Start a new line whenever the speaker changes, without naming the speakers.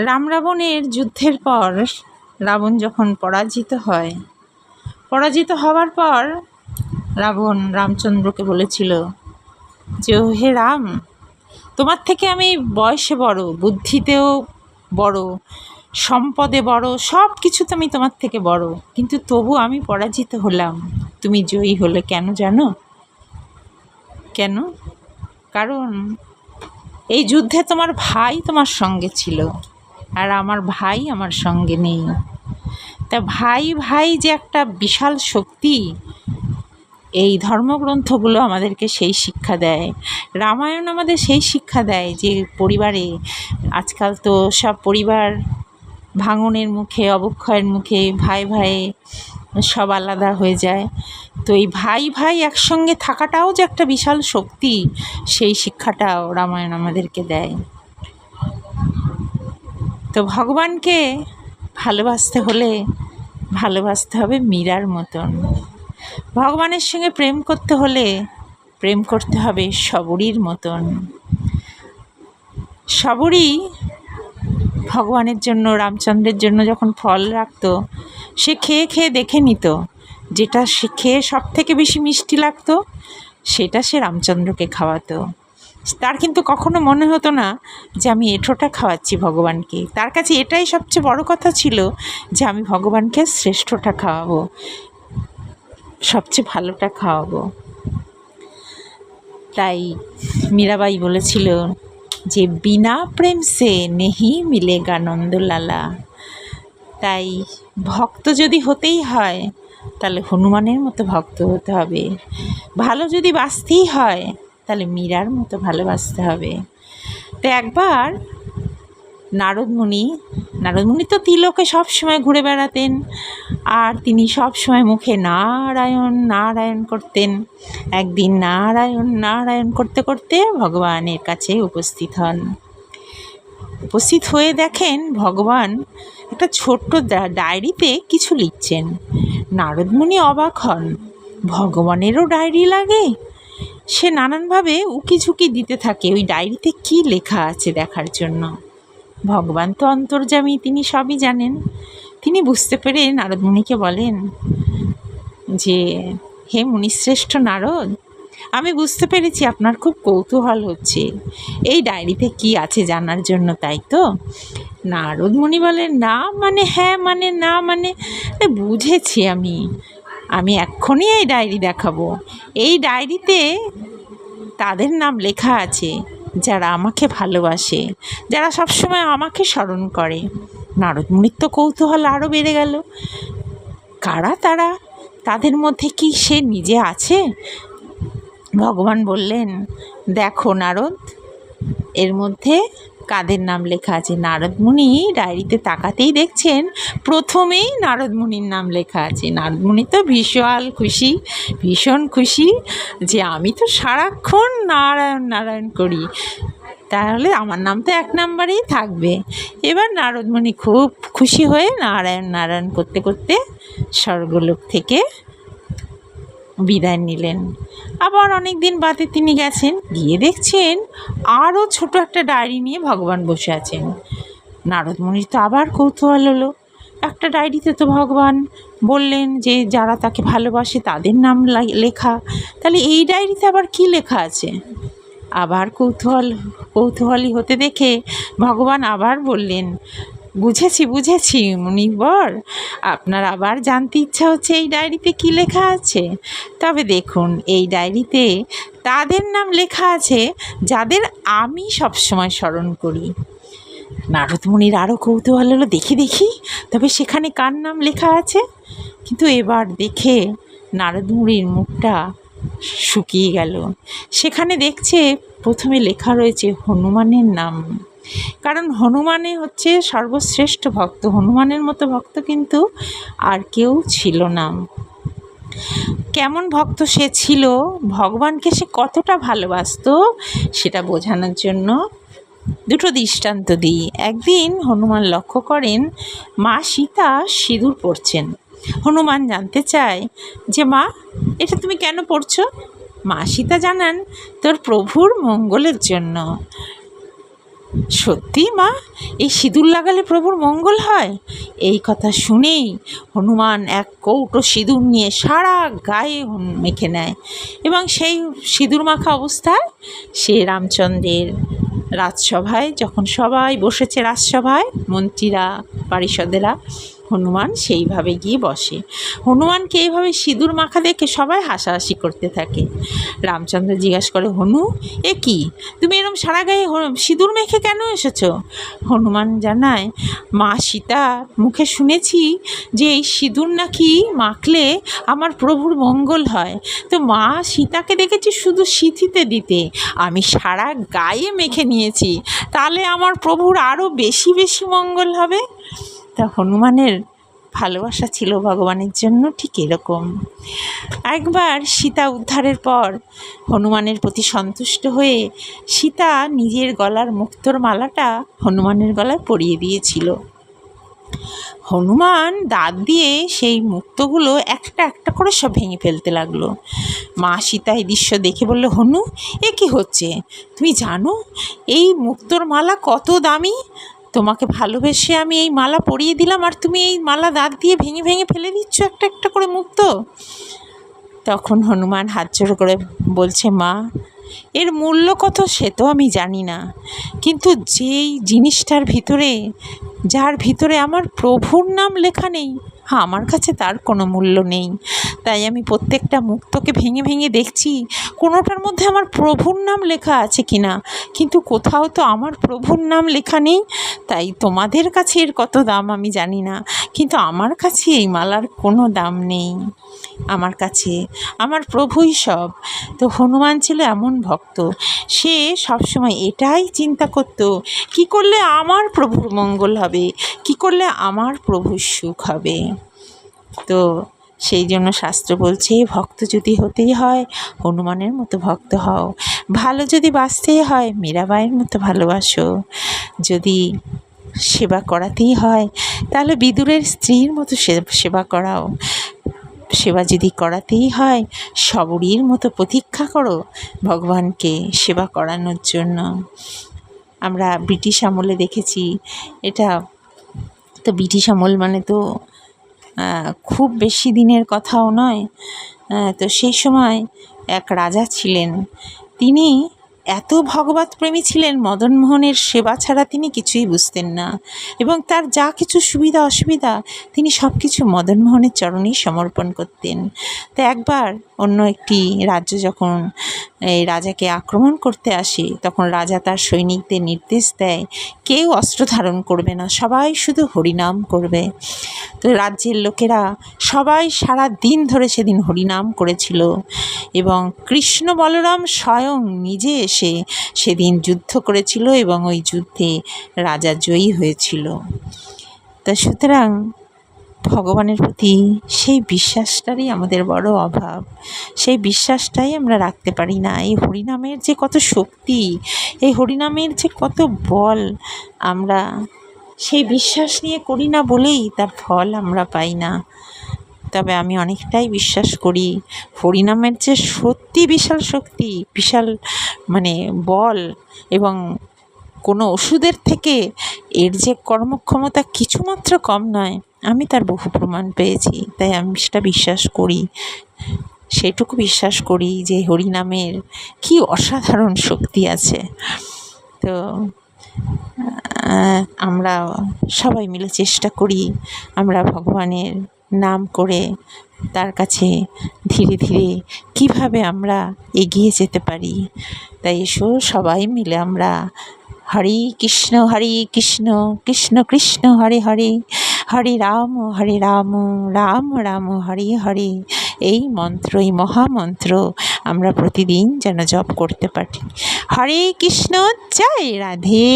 রাম রাবণের যুদ্ধের পর রাবণ যখন পরাজিত হওয়ার পর রাবণ রামচন্দ্রকে বলেছিল যে, হে রাম, তোমার থেকে আমি বয়সে বড়, বুদ্ধিতেও বড়, সম্পদে বড়, সব কিছুতে আমি তোমার থেকে বড়, কিন্তু তবু আমি পরাজিত হলাম, তুমি জয়ী হলে কেন জানো? কেন? কারণ এই যুদ্ধে তোমার ভাই তোমার সঙ্গে ছিল, আর আমার ভাই আমার সঙ্গে নেই। তা ভাই ভাই যে একটা বিশাল শক্তি, এই ধর্মগ্রন্থগুলো আমাদেরকে সেই শিক্ষা দেয়। রামায়ণ আমাদের সেই শিক্ষা দেয় যে পরিবারে, আজকাল তো সব পরিবার ভাঙনের মুখে, অবক্ষয়ের মুখে, ভাই ভাই সব আলাদা হয়ে যায়। তো এই ভাই ভাই একসঙ্গে থাকাটাও যে একটা বিশাল শক্তি, সেই শিক্ষাটাও রামায়ণ আমাদেরকে দেয়। তো ভগবানকে ভালোবাসতে হলে ভালোবাসতে হবে মীরার মতন। ভগবানের সঙ্গে প্রেম করতে হলে প্রেম করতে হবে শবরীর মতন। শবরী ভগবানের জন্য, রামচন্দ্রের জন্য যখন ফল রাখতো, সে খেয়ে খেয়ে দেখে নিত, যেটা সে খেয়ে সব থেকে বেশি মিষ্টি লাগতো সেটা সে রামচন্দ্রকে খাওয়াতো। তার কিন্তু কখনো মনে হতো না যে আমি এঁঠোটা খাওয়াচ্ছি ভগবানকে। তার কাছে এটাই সবচেয়ে বড় কথা ছিল যে আমি ভগবানকে শ্রেষ্ঠটা খাওয়াবো, সবচেয়ে ভালোটা খাওয়াবো। তাই মীরাবাই বলেছিল যে বিনা প্রেম সে নেহি মিলেগা নন্দলালা। তাই ভক্ত যদি হতেই হয় তাহলে হনুমানের মতো ভক্ত হতে হবে। ভালো যদি বাসতেই হয় তাহলে মীরার মতো ভালোবাসতে হবে। তো একবার নারদমুনি তো তিলকে সবসময় ঘুরে বেড়াতেন, আর তিনি সবসময় মুখে নারায়ণ নারায়ণ করতেন। একদিন নারায়ণ নারায়ণ করতে করতে ভগবানের কাছে উপস্থিত হয়ে দেখেন ভগবান একটা ছোট্ট ডায়েরিতে কিছু লিখছেন। নারদমুনি অবাক হন, ভগবানেরও ডায়েরি লাগে? সে নানানভাবে উকিঝুঁকি দিতে থাকে ওই ডায়েরিতে কী লেখা আছে দেখার জন্য। ভগবান তো অন্তর্যামী, তিনি সবই জানেন। তিনি বুঝতে পেরে নারদমুনিকে বলেন যে, হে মুনিশ্রেষ্ঠ নারদ, আমি বুঝতে পেরেছি আপনার খুব কৌতূহল হচ্ছে এই ডায়েরিতে কি আছে জানার জন্য, তাই তো? নারদমুনি বলেন, না মানে হ্যাঁ মানে না মানে বুঝেছি, আমি এক্ষুনি এই ডায়েরি দেখাবো। এই ডায়েরিতে তাদের নাম লেখা আছে যারা আমাকে ভালোবাসে, যারা সবসময় আমাকে স্মরণ করে। নারদমুনির তো কৌতূহল আরও বেড়ে গেল, কারা তারা? তাদের মধ্যে কি সে নিজে আছে? ভগবান বললেন, দেখো নারদ, এর মধ্যে কাদের নাম লেখা আছে। নারদমুনি ডায়েরিতে তাকাতেই দেখছেন প্রথমেই নারদমুনির নাম লেখা আছে। নারদমুনি তো ভীষণ খুশি যে আমি তো সারাক্ষণ নারায়ণ নারায়ণ করি, তাহলে আমার নাম তো 1 নম্বরেই থাকবে। এবার নারদমুনি খুব খুশি হয়ে নারায়ণ নারায়ণ করতে করতে স্বর্গলোক থেকে বিদায় নিলেন। আবার অনেক দিন বাদে তিনি গেছেন, গিয়ে দেখছেন আরও ছোট একটা ডায়েরি নিয়ে ভগবান বসে আছেন। নারদমুনির তো আবার কৌতূহল হলো, একটা ডায়েরিতে তো ভগবান বললেন যে যারা তাকে ভালোবাসে তাদের নাম লেখা, তাহলে এই ডায়েরিতে আবার কি লেখা আছে? আবার কৌতূহলী হতে দেখে ভগবান আবার বললেন, বুঝেছি মুনিবর, আপনার আবার জানতে ইচ্ছা হচ্ছে এই ডায়েরিতে কি লেখা আছে। তবে দেখুন, এই ডায়েরিতে তাদের নাম লেখা আছে যাদের আমি সবসময় স্মরণ করি। নারদমুনির আরও কৌতূহল হলো, দেখি তবে সেখানে কার নাম লেখা আছে। কিন্তু এবার দেখে নারদমুনির মুখটা শুকিয়ে গেল। সেখানে দেখছে প্রথমে লেখা রয়েছে হনুমানের নাম, কারণ হনুমানে হচ্ছে সর্বশ্রেষ্ঠ ভক্ত। হনুমানের মতো ভক্ত কিন্তু আর কেউ ছিল না। কেমন ভক্ত সে ছিল, ভগবানকে সে কতটা ভালোবাসতো, সেটা বোঝানোর জন্য 2টো দৃষ্টান্ত দিই। একদিন হনুমান লক্ষ্য করেন মা সীতা সিঁদুর পরছেন। হনুমান জানতে চায় যে, মা, এটা তুমি কেন পরছো? মা সীতা জানান, তোর প্রভুর মঙ্গলের জন্য। সত্যি মা, এই সিঁদুর লাগালে প্রভুর মঙ্গল হয়? এই কথা শুনেই হনুমান এক কৌটো সিঁদুর নিয়ে সারা গায়ে মেখে নেয় এবং সেই সিঁদুর মাখা অবস্থায় সে রামচন্দ্রের রাজসভায়, যখন সবাই বসেছে রাজসভায়, মন্ত্রীরা, পারিষদেরা, হনুমান সেইভাবে গিয়ে বসে। হনুমানকে এইভাবে সিঁদুর মাখা দেখে সবাই হাসাহাসি করতে থাকে। রামচন্দ্র জিজ্ঞাসা করে, হনু, এ কি, তুমি এরকম সারা গায়ে সিঁদুর মেখে কেন এসেছো? হনুমান জানায়, মা সীতার মুখে শুনেছি যে এই সিঁদুর নাকি মাখলে আমার প্রভুর মঙ্গল হয়, তো মা সীতাকে দেখেছি শুধু সিঁথিতে দিতে, আমি সারা গায়ে মেখে নিয়েছি, তাহলে আমার প্রভুর আরও বেশি বেশি মঙ্গল হবে। তা হনুমানের ভালোবাসা ছিল ভগবানের জন্য ঠিক এরকম। একবার সীতা উদ্ধারের পর হনুমানের প্রতি সন্তুষ্ট হয়ে সীতা নিজের গলার মুক্তোর মালাটা হনুমানের গলায় পরিয়ে দিয়েছিল। হনুমান দাঁত দিয়ে সেই মুক্তোগুলো একটা একটা করে সব ভেঙে ফেলতে লাগলো। মা সীতা এই দৃশ্য দেখে বলল, হনু, এ কি হচ্ছে? তুমি জানো এই মুক্তোর মালা কত দামি? তোমাকে ভালোবেসে আমি এই মালা পরিয়ে দিলাম, আর তুমি এই মালা দাঁত দিয়ে ভেঙে ভেঙে ফেলে দিচ্ছ একটা একটা করে মুক্তো। তখন হনুমান হাত জোড় করে বলছে, মা, এর মূল্য কত সে তো আমি জানি না, কিন্তু যেই জিনিসটার ভিতরে, যার ভিতরে আমার প্রভুর নাম লেখা নেই, আমার কাছে তার কোনো মূল্য নেই। তাই আমি প্রত্যেকটা মুক্তোকে ভেঙে ভেঙে দেখছি কোনোটার মধ্যে আমার প্রভুর নাম লেখা আছে কিনা, কিন্তু কোথাও তো আমার প্রভুর নাম লেখা নেই। তাই তোমাদের কাছে এর কত দাম আমি জানি না, কিন্তু আমার কাছে এই মালার কোনো দাম নেই। আমার কাছে আমার প্রভুই সব। তো হনুমান ছিল এমন ভক্ত, সে সবসময় এটাই চিন্তা করত, কি করলে আমার প্রভুর মঙ্গল হবে, কি করলে আমার প্রভুর সুখ হবে। তো সেই জন্য শাস্ত্র বলছে, ভক্ত যদি হতেই হয় হনুমানের মতো ভক্ত হও, ভালো যদি বাঁচতেই হয় মীরাবাইয়ের মতো ভালোবাসো, যদি সেবা করাতেই হয় তাহলে বিদুরের স্ত্রীর মতো সেবা করাও, সেবা যদি করাতেই হয় শবরীর মতো প্রতীক্ষা করো ভগবানকে সেবা করানোর জন্য। আমরা ব্রিটিশ আমলে দেখেছি, এটা তো ব্রিটিশ আমল মানে তো খুব বেশি দিনের কথাও নয়। তো সেই সময় এক রাজা ছিলেন, তিনি এত ভগবত প্রেমী ছিলেন, মদনমোহনের সেবা ছাড়া তিনি কিছুই বুঝতেন না, এবং তার যা কিছু সুবিধা অসুবিধা তিনি সব কিছু মদনমোহনের চরণেই সমর্পণ করতেন। তো একবার অন্য একটি রাজ্য যখন এই রাজাকে আক্রমণ করতে আসে, তখন রাজা তার সৈনিকদের নির্দেশ দেয়, কেউ অস্ত্র ধারণ করবে না, সবাই শুধু হরিনাম করবে। তো রাজ্যের লোকেরা সবাই সারা দিন ধরে সেদিন হরিনাম করেছিল, এবং কৃষ্ণ বলরাম স্বয়ং নিজে এসে সেদিন যুদ্ধ করেছিল, এবং ওই যুদ্ধে রাজা জয়ী হয়েছিল। তা সুতরাং ভগবানের প্রতি সেই বিশ্বাসটারই আমাদের বড় অভাব, সেই বিশ্বাসটাই আমরা রাখতে পারি না। এই হরিনামের যে কত শক্তি, এই হরিনামের যে কত বল, আমরা সেই বিশ্বাস নিয়ে করি না বলেই তার ফল আমরা পাই না। তবে আমি অনেকটাই বিশ্বাস করি হরিনামের যে সত্যি বিশাল শক্তি, বিশাল বল, এবং কোনো ওষুধের থেকে এর যে কর্মক্ষমতা কিছুমাত্র কম নয়, আমি তার বহু প্রমাণ পেয়েছি। তাই আমি সেটা বিশ্বাস করি, সেটুকু বিশ্বাস করি যে হরিনামের কি অসাধারণ শক্তি আছে। তো আমরা সবাই মিলে চেষ্টা করি আমরা ভগবানের নাম করে তার কাছে ধীরে ধীরে কিভাবে আমরা এগিয়ে যেতে পারি। তাই এসো সবাই মিলে আমরা হরে কৃষ্ণ কৃষ্ণ কৃষ্ণ হরে হরে, হরে রাম রাম রাম হরে হরে, এই মন্ত্র, এই মহামন্ত্র আমরা প্রতিদিন যেন জপ করতে পারি। হরে কৃষ্ণ, জয় রাধে।